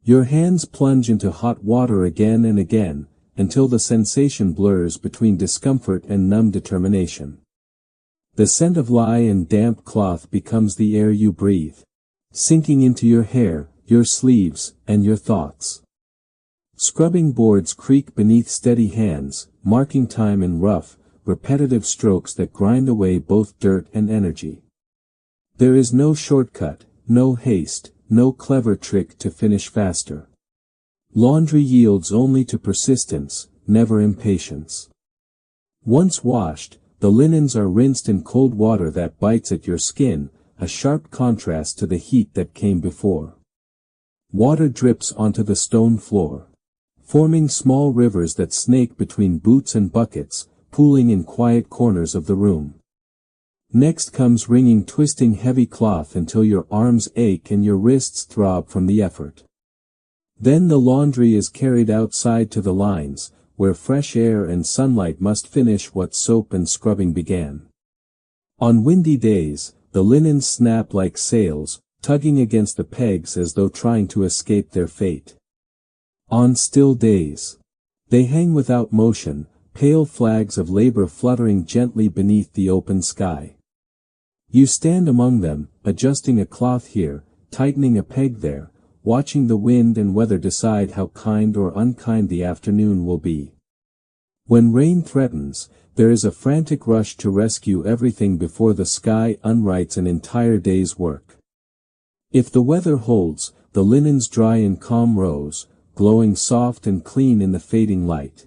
S1: Your hands plunge into hot water again and again, until the sensation blurs between discomfort and numb determination. The scent of lye and damp cloth becomes the air you breathe, sinking into your hair, your sleeves, and your thoughts. Scrubbing boards creak beneath steady hands, marking time in rough, repetitive strokes that grind away both dirt and energy. There is no shortcut, no haste, no clever trick to finish faster. Laundry yields only to persistence, never impatience. Once washed, the linens are rinsed in cold water that bites at your skin, a sharp contrast to the heat that came before. Water drips onto the stone floor, forming small rivers that snake between boots and buckets, pooling in quiet corners of the room. Next comes wringing, twisting heavy cloth until your arms ache and your wrists throb from the effort. Then the laundry is carried outside to the lines, where fresh air and sunlight must finish what soap and scrubbing began. On windy days, the linens snap like sails, tugging against the pegs as though trying to escape their fate. On still days, they hang without motion, pale flags of labor fluttering gently beneath the open sky. You stand among them, adjusting a cloth here, tightening a peg there, watching the wind and weather decide how kind or unkind the afternoon will be. When rain threatens, there is a frantic rush to rescue everything before the sky unwrites an entire day's work. If the weather holds, the linens dry in calm rows, glowing soft and clean in the fading light.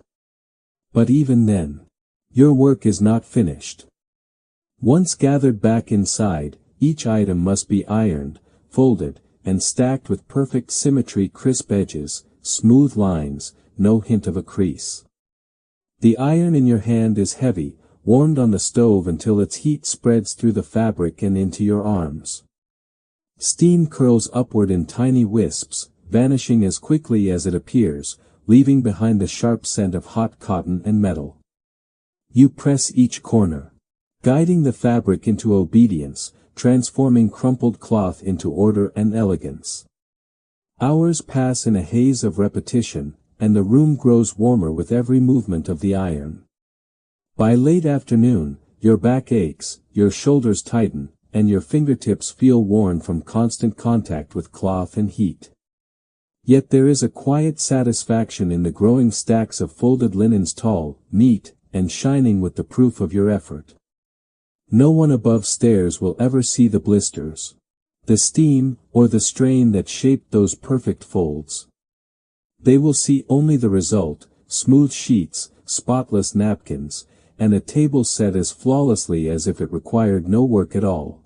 S1: But even then, your work is not finished. Once gathered back inside, each item must be ironed, folded, and stacked with perfect symmetry, crisp edges, smooth lines, no hint of a crease. The iron in your hand is heavy, warmed on the stove until its heat spreads through the fabric and into your arms. Steam curls upward in tiny wisps, vanishing as quickly as it appears, leaving behind the sharp scent of hot cotton and metal. You press each corner, guiding the fabric into obedience, transforming crumpled cloth into order and elegance. Hours pass in a haze of repetition, and the room grows warmer with every movement of the iron. By late afternoon, your back aches, your shoulders tighten, and your fingertips feel worn from constant contact with cloth and heat. Yet there is a quiet satisfaction in the growing stacks of folded linens, tall, neat, and shining with the proof of your effort. No one above stairs will ever see the blisters, the steam, or the strain that shaped those perfect folds. They will see only the result, smooth sheets, spotless napkins, and a table set as flawlessly as if it required no work at all.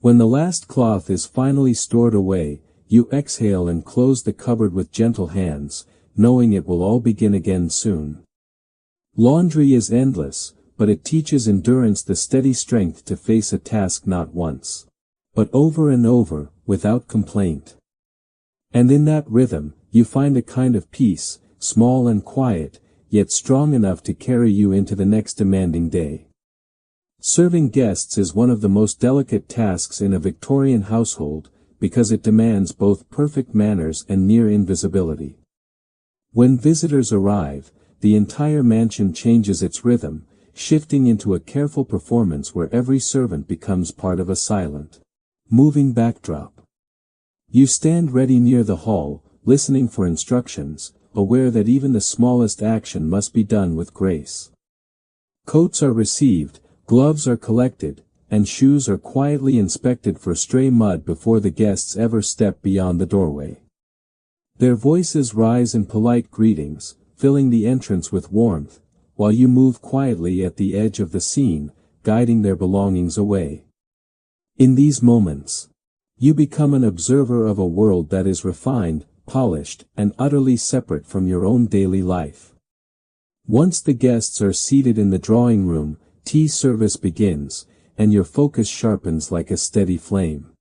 S1: When the last cloth is finally stored away, you exhale and close the cupboard with gentle hands, knowing it will all begin again soon. Laundry is endless, but it teaches endurance, the steady strength to face a task not once, but over and over, without complaint. And in that rhythm, you find a kind of peace, small and quiet, yet strong enough to carry you into the next demanding day. Serving guests is one of the most delicate tasks in a Victorian household, because it demands both perfect manners and near invisibility. When visitors arrive, the entire mansion changes its rhythm, shifting into a careful performance where every servant becomes part of a silent, moving backdrop. You stand ready near the hall, listening for instructions, aware that even the smallest action must be done with grace. Coats are received, gloves are collected, and shoes are quietly inspected for stray mud before the guests ever step beyond the doorway. Their voices rise in polite greetings, filling the entrance with warmth, while you move quietly at the edge of the scene, guiding their belongings away. In these moments, you become an observer of a world that is refined, polished, and utterly separate from your own daily life. Once the guests are seated in the drawing room, tea service begins, and your focus sharpens like a steady flame.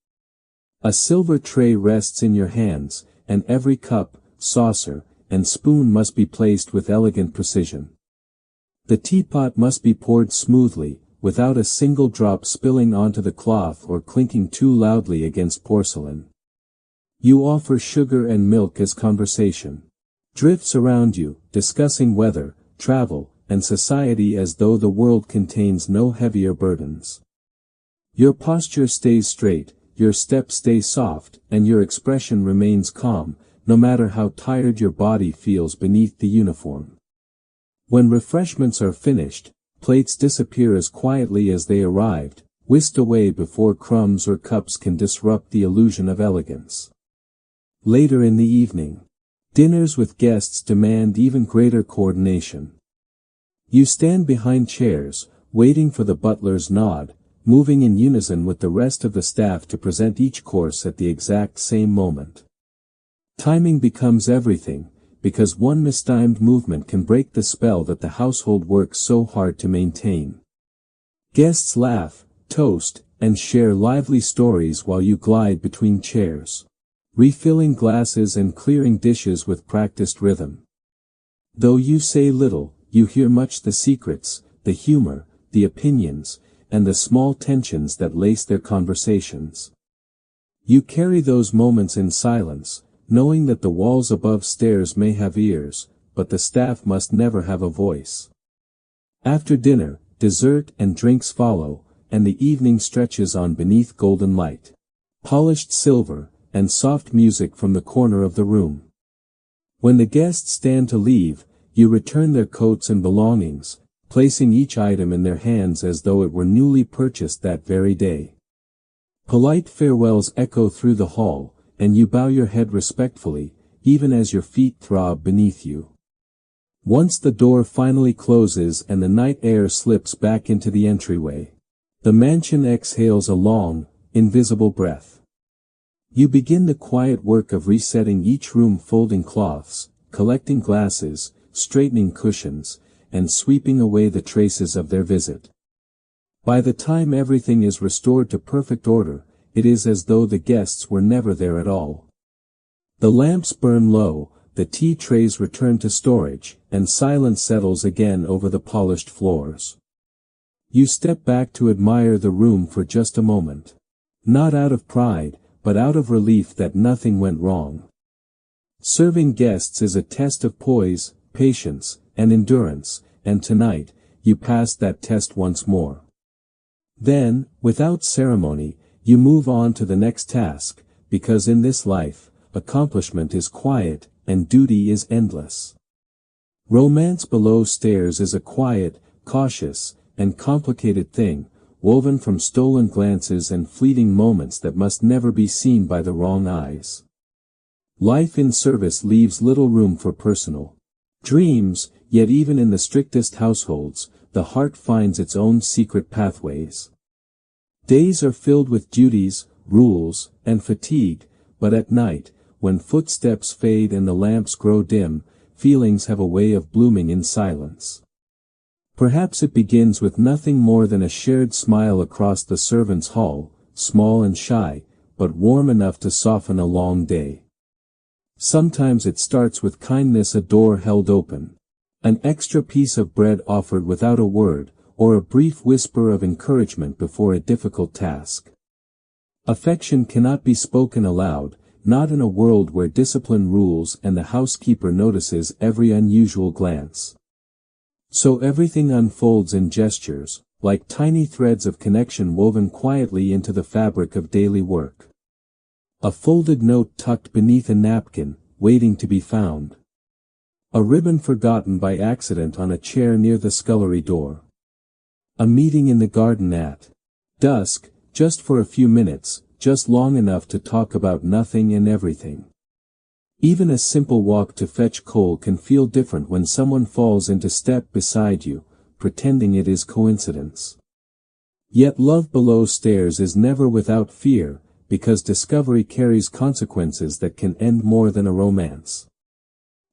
S1: A silver tray rests in your hands, and every cup, saucer, and spoon must be placed with elegant precision. The teapot must be poured smoothly, without a single drop spilling onto the cloth or clinking too loudly against porcelain. You offer sugar and milk as conversation drifts around you, discussing weather, travel, and society as though the world contains no heavier burdens. Your posture stays straight, your step stays soft, and your expression remains calm, no matter how tired your body feels beneath the uniform. When refreshments are finished, plates disappear as quietly as they arrived, whisked away before crumbs or cups can disrupt the illusion of elegance. Later in the evening, dinners with guests demand even greater coordination. You stand behind chairs, waiting for the butler's nod, moving in unison with the rest of the staff to present each course at the exact same moment. Timing becomes everything, because one mistimed movement can break the spell that the household works so hard to maintain. Guests laugh, toast, and share lively stories while you glide between chairs, refilling glasses and clearing dishes with practiced rhythm. Though you say little, you hear much: the secrets, the humor, the opinions, and the small tensions that lace their conversations. You carry those moments in silence, knowing that the walls above stairs may have ears, but the staff must never have a voice. After dinner, dessert and drinks follow, and the evening stretches on beneath golden light, polished silver, and soft music from the corner of the room. When the guests stand to leave, you return their coats and belongings, placing each item in their hands as though it were newly purchased that very day. Polite farewells echo through the hall, and you bow your head respectfully, even as your feet throb beneath you. Once the door finally closes and the night air slips back into the entryway, the mansion exhales a long, invisible breath. You begin the quiet work of resetting each room, folding cloths, collecting glasses, straightening cushions, and sweeping away the traces of their visit. By the time everything is restored to perfect order, it is as though the guests were never there at all. The lamps burn low, the tea trays return to storage, and silence settles again over the polished floors. You step back to admire the room for just a moment. Not out of pride, but out of relief that nothing went wrong. Serving guests is a test of poise, patience, and endurance, and tonight, you pass that test once more. Then, without ceremony, you move on to the next task, because in this life, accomplishment is quiet, and duty is endless. Romance below stairs is a quiet, cautious, and complicated thing, woven from stolen glances and fleeting moments that must never be seen by the wrong eyes. Life in service leaves little room for personal dreams, yet even in the strictest households, the heart finds its own secret pathways. Days are filled with duties, rules, and fatigue, but at night, when footsteps fade and the lamps grow dim, feelings have a way of blooming in silence. Perhaps it begins with nothing more than a shared smile across the servants' hall, small and shy, but warm enough to soften a long day. Sometimes it starts with kindness, a door held open, an extra piece of bread offered without a word, or a brief whisper of encouragement before a difficult task. Affection cannot be spoken aloud, not in a world where discipline rules and the housekeeper notices every unusual glance. So everything unfolds in gestures, like tiny threads of connection woven quietly into the fabric of daily work. A folded note tucked beneath a napkin, waiting to be found. A ribbon forgotten by accident on a chair near the scullery door. A meeting in the garden at dusk, just for a few minutes, just long enough to talk about nothing and everything. Even a simple walk to fetch coal can feel different when someone falls into step beside you, pretending it is coincidence. Yet love below stairs is never without fear, because discovery carries consequences that can end more than a romance.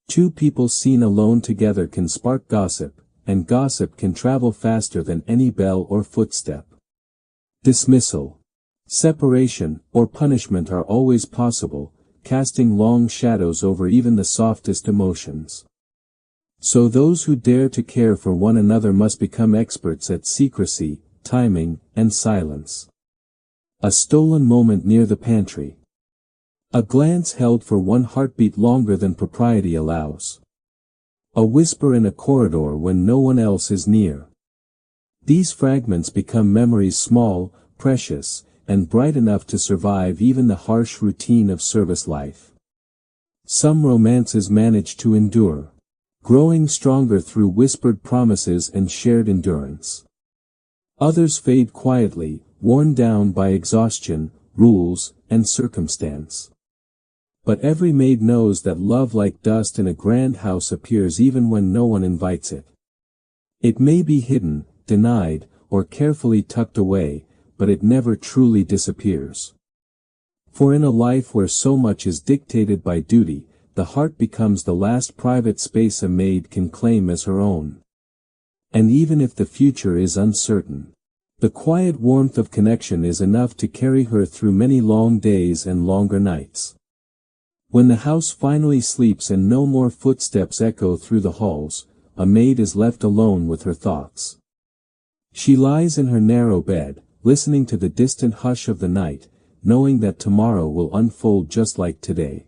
S1: Two people seen alone together can spark gossip, and gossip can travel faster than any bell or footstep. Dismissal, separation, or punishment are always possible, casting long shadows over even the softest emotions. So those who dare to care for one another must become experts at secrecy, timing, and silence. A stolen moment near the pantry. A glance held for one heartbeat longer than propriety allows. A whisper in a corridor when no one else is near. These fragments become memories small, precious, and bright enough to survive even the harsh routine of service life. Some romances manage to endure, growing stronger through whispered promises and shared endurance. Others fade quietly, worn down by exhaustion, rules, and circumstance. But every maid knows that love like dust in a grand house appears even when no one invites it. It may be hidden, denied, or carefully tucked away, but it never truly disappears. For in a life where so much is dictated by duty, the heart becomes the last private space a maid can claim as her own. And even if the future is uncertain, the quiet warmth of connection is enough to carry her through many long days and longer nights. When the house finally sleeps and no more footsteps echo through the halls, a maid is left alone with her thoughts. She lies in her narrow bed, listening to the distant hush of the night, knowing that tomorrow will unfold just like today.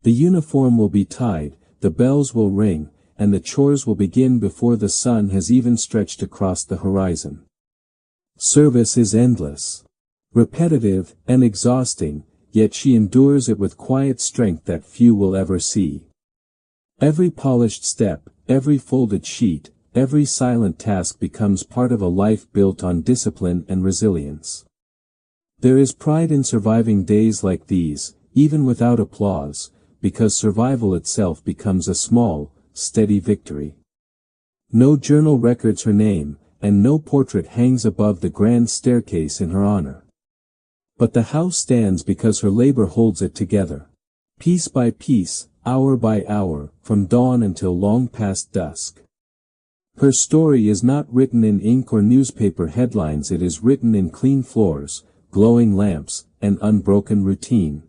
S1: The uniform will be tied, the bells will ring, and the chores will begin before the sun has even stretched across the horizon. Service is endless, repetitive, and exhausting, yet she endures it with quiet strength that few will ever see. Every polished step, every folded sheet, every silent task becomes part of a life built on discipline and resilience. There is pride in surviving days like these, even without applause, because survival itself becomes a small, steady victory. No journal records her name, and no portrait hangs above the grand staircase in her honor. But the house stands because her labor holds it together. Piece by piece, hour by hour, from dawn until long past dusk. Her story is not written in ink or newspaper headlines, it is written in clean floors, glowing lamps, and unbroken routine.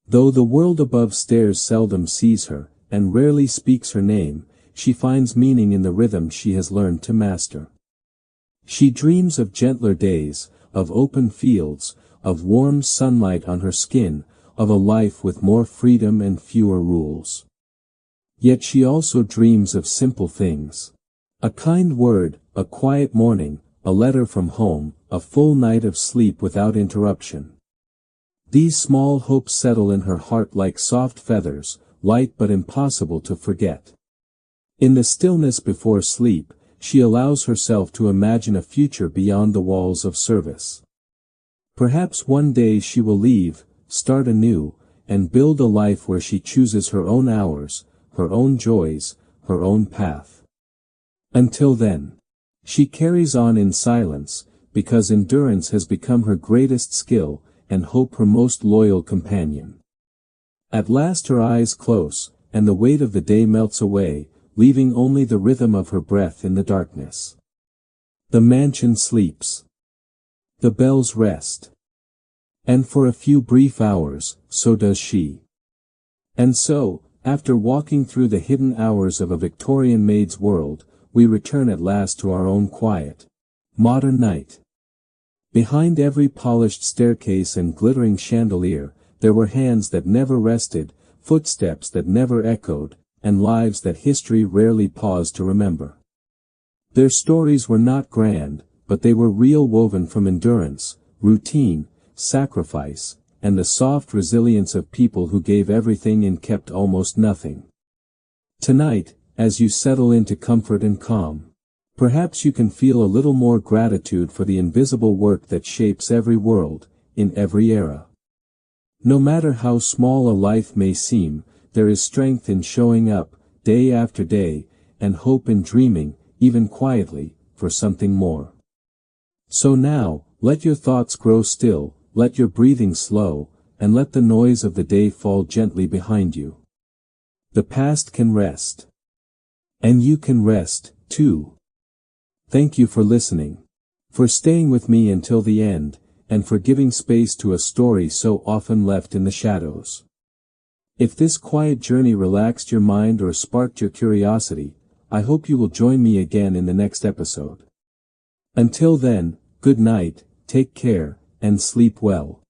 S1: Though the world above stairs seldom sees her, and rarely speaks her name, she finds meaning in the rhythm she has learned to master. She dreams of gentler days, of open fields, of warm sunlight on her skin, of a life with more freedom and fewer rules. Yet she also dreams of simple things. A kind word, a quiet morning, a letter from home, a full night of sleep without interruption. These small hopes settle in her heart like soft feathers, light but impossible to forget. In the stillness before sleep, she allows herself to imagine a future beyond the walls of service. Perhaps one day she will leave, start anew, and build a life where she chooses her own hours, her own joys, her own path. Until then, she carries on in silence, because endurance has become her greatest skill, and hope her most loyal companion. At last her eyes close, and the weight of the day melts away, leaving only the rhythm of her breath in the darkness. The mansion sleeps. The bells rest. And for a few brief hours, so does she. And so, after walking through the hidden hours of a Victorian maid's world, we return at last to our own quiet, modern night. Behind every polished staircase and glittering chandelier, there were hands that never rested, footsteps that never echoed, and lives that history rarely paused to remember. Their stories were not grand, but they were real, woven from endurance, routine, sacrifice, and the soft resilience of people who gave everything and kept almost nothing. Tonight, as you settle into comfort and calm, perhaps you can feel a little more gratitude for the invisible work that shapes every world, in every era. No matter how small a life may seem, there is strength in showing up, day after day, and hope in dreaming, even quietly, for something more. So now, let your thoughts grow still, let your breathing slow, and let the noise of the day fall gently behind you. The past can rest. And you can rest, too. Thank you for listening, for staying with me until the end, and for giving space to a story so often left in the shadows. If this quiet journey relaxed your mind or sparked your curiosity, I hope you will join me again in the next episode. Until then, good night, take care, and sleep well.